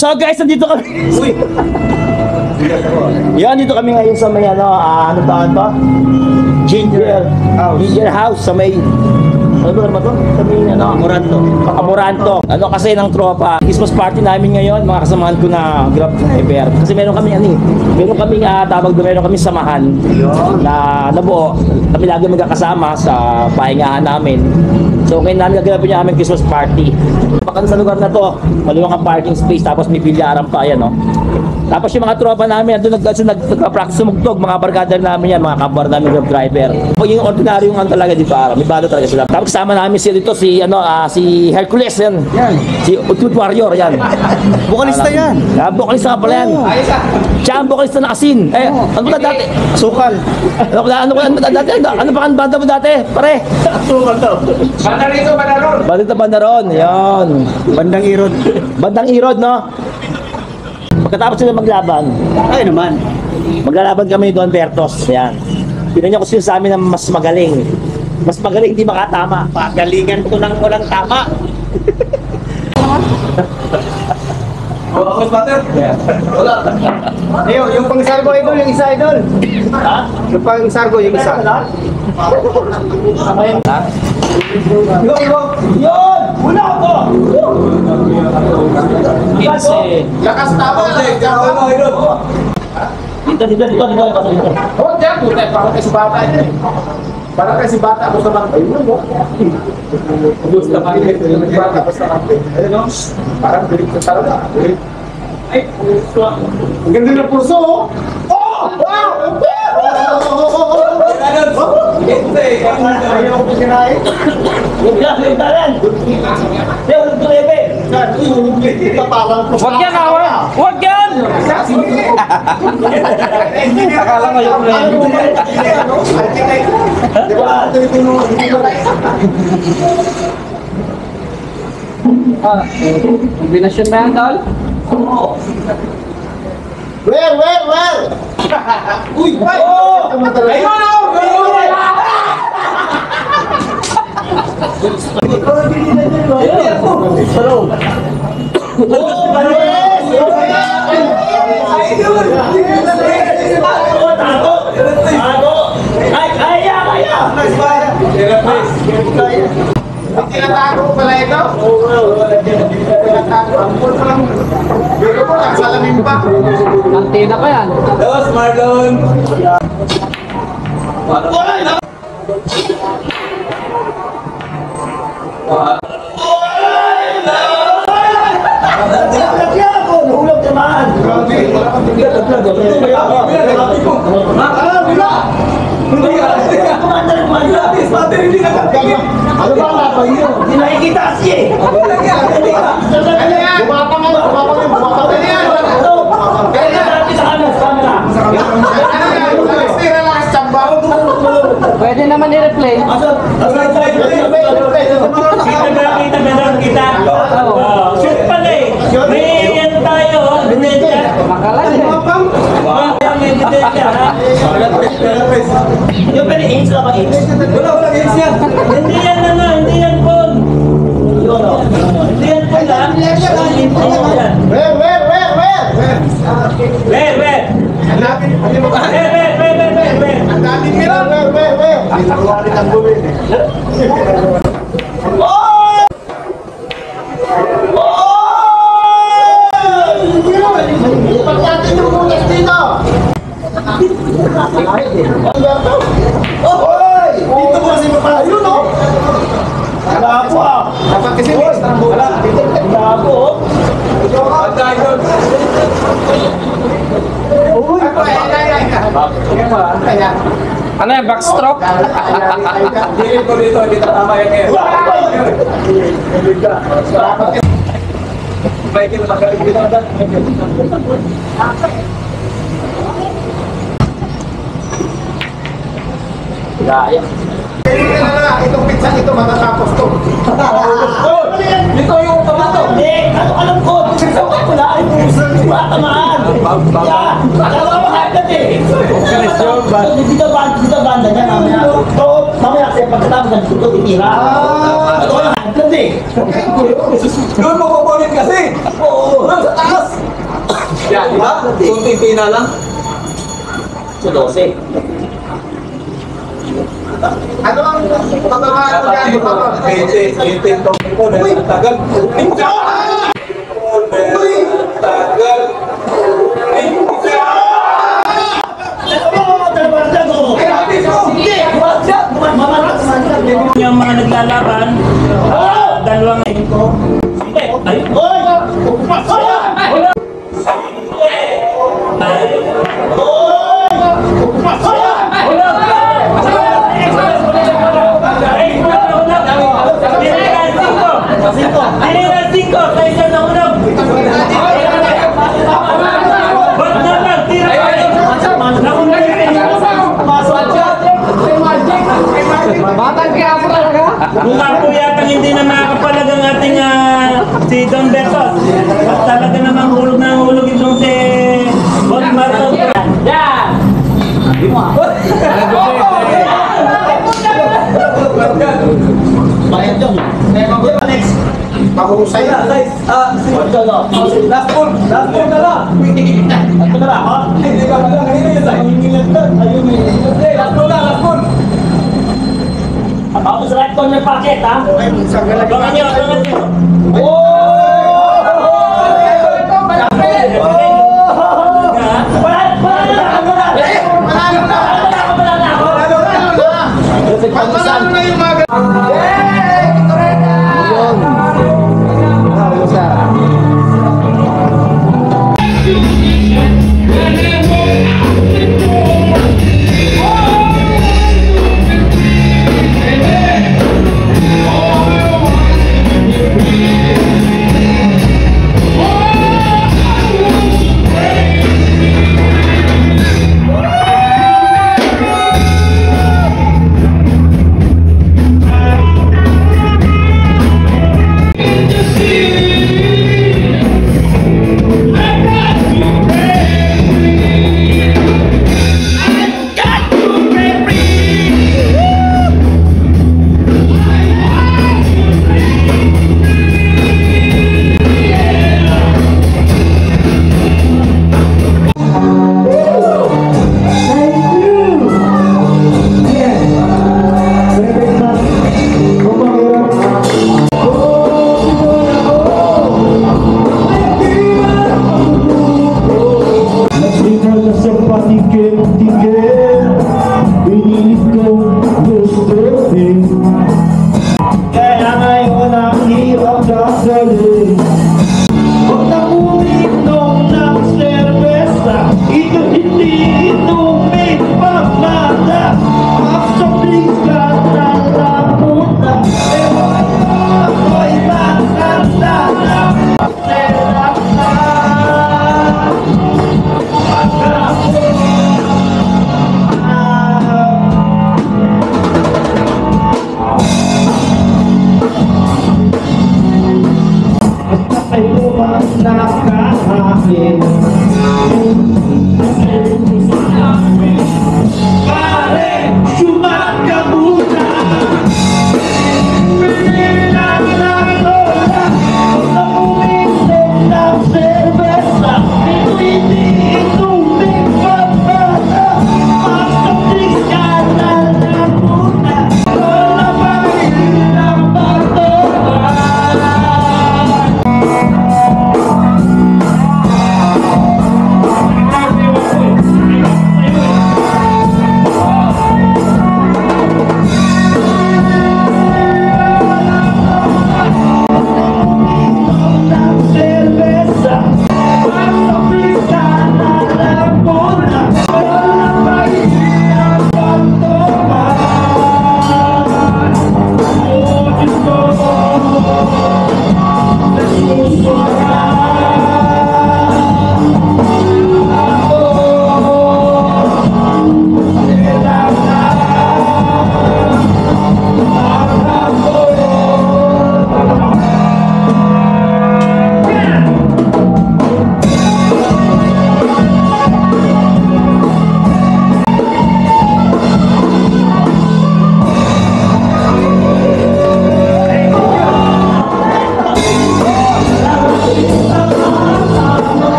So guys, nandito kami. Uy. Yan, dito kami ngayon sa may ano to? Ginger House sa may ano ba to? Sa may Amoranto. Ano kasi ng tropa. Christmas party namin ngayon, mga kasamahan ko na Grab driver. Kasi meron kami meron kami tawag doon, meron kami samahan na nabuo. Kami lagi magkakasama sa pahingahan namin. So ngayon namin gagawin niya aming Christmas party. Baka sa lugar na to, maluwang ang parking space, tapos may bilyaran pa, ayan no. Tapos yung mga tropa namin, doon nagpa-practice sumugtog, mga barkada namin yan, mga kabar namin Grab driver. Yung ordinaryo yung talaga, di ba? May balo talaga sila. Tapos kasama namin sila dito, si Hercules, yan. Si Utut Warrior, yan. Bukalista yan. Bukalista nga pala yan. Siya ang bukalista na Asin. Ano ba dati? Sukal. Ano pa ang banda mo dati? Pare? Sukal daw. Bandaron, yan. Bandang Irod. Bandang Irod, no? Pagkatapos sila maglaban. Ay naman. Maglalaban kami ni Don Bertos. Yan. Tingnan niyo kung sino sa amin ang mas magaling. Mas magaling, hindi makatama. Pagalingan ko ng walang tama. Yung pang Sargo idol, yung isa idol. Ha? Yung pang Sargo, yung isa. Yun! Wala ako! Lakas tama. Dito. Oh, diyan po tayo. Parang kasi bata yun eh. Parang kasi bata ako sa bangkay. Gusto ka rin yung bata ako sa bangkay. Ayun o. Parang bilik sa talaga. Ay, puso. Ang ganda ng puso oh. Oh! Wow! Ayaw ko sinahin. Huwag yan, awa! Huwag yan! Akala ko yung Kombinasyon ba yan, Tol? Where? Uy! Ayun o! Tinatago ko pala ito? Tinatago. Ampun pa lang. Biro ko lang, salamin pa. Antina pa yan. Dos, Marlon! Nahulog naman! Grabe. Ano ba ang lapay nyo? Hindi nakikita kasi eh! Ano yan? Bumapang yan. Kaya natin sa camera! Relax, chamba. Pwede naman i-replay. Kita. Shoot pala eh! May yan tayo! Makalas eh. Yung pwede AIDS na ba AIDS? Wala games yan. Hindi yan hindi yan phone! Hindi yan phone ha? Where? Ang daming Ang daming mira. Where? Ang bumili. Pagdating yung bukas dito. Hoy! Dito mo kasi mapayo, no? Wala ako ah! Dapat kasi may extra bukas. Wala ako oh! Uy! Ano yan, backstroke? Dito tama yan eh. Baik, kita magaling dito na. Gaya! Itong pizza ito matatapos to. Dito yung tomato! Hindi! Ano alam ko? Sa wala ay puso! Wala tamaan! Akala mo agad eh! Dito banda niya mamaya. Mamaya kasi pagkatapos ng dito itira. Ito yung agad eh! Doon mo kukunin kasi. Oo! Doon sa taas. Yan, di ba? Kunting pina lang. So, 12. Ano ang patamaan mo yan? 20 to. Uy! Tagal. Uy! Tagal. Yung mga naglalaban, dalawang ay, Batang kaya po talaga? mukha po yata hindi na makakapalag ang ating si Don Betos. At talaga namang hulog na hulog itong si Boss Marto. Yan! Bayad yun. Next. Mahusay na. Last ball na lang. Ito na lang, ha? Hindi ka lang. Last ball. Ako sa right corner packet, ha? Abangan nyo, abangan nyo. Ay lumang nakakain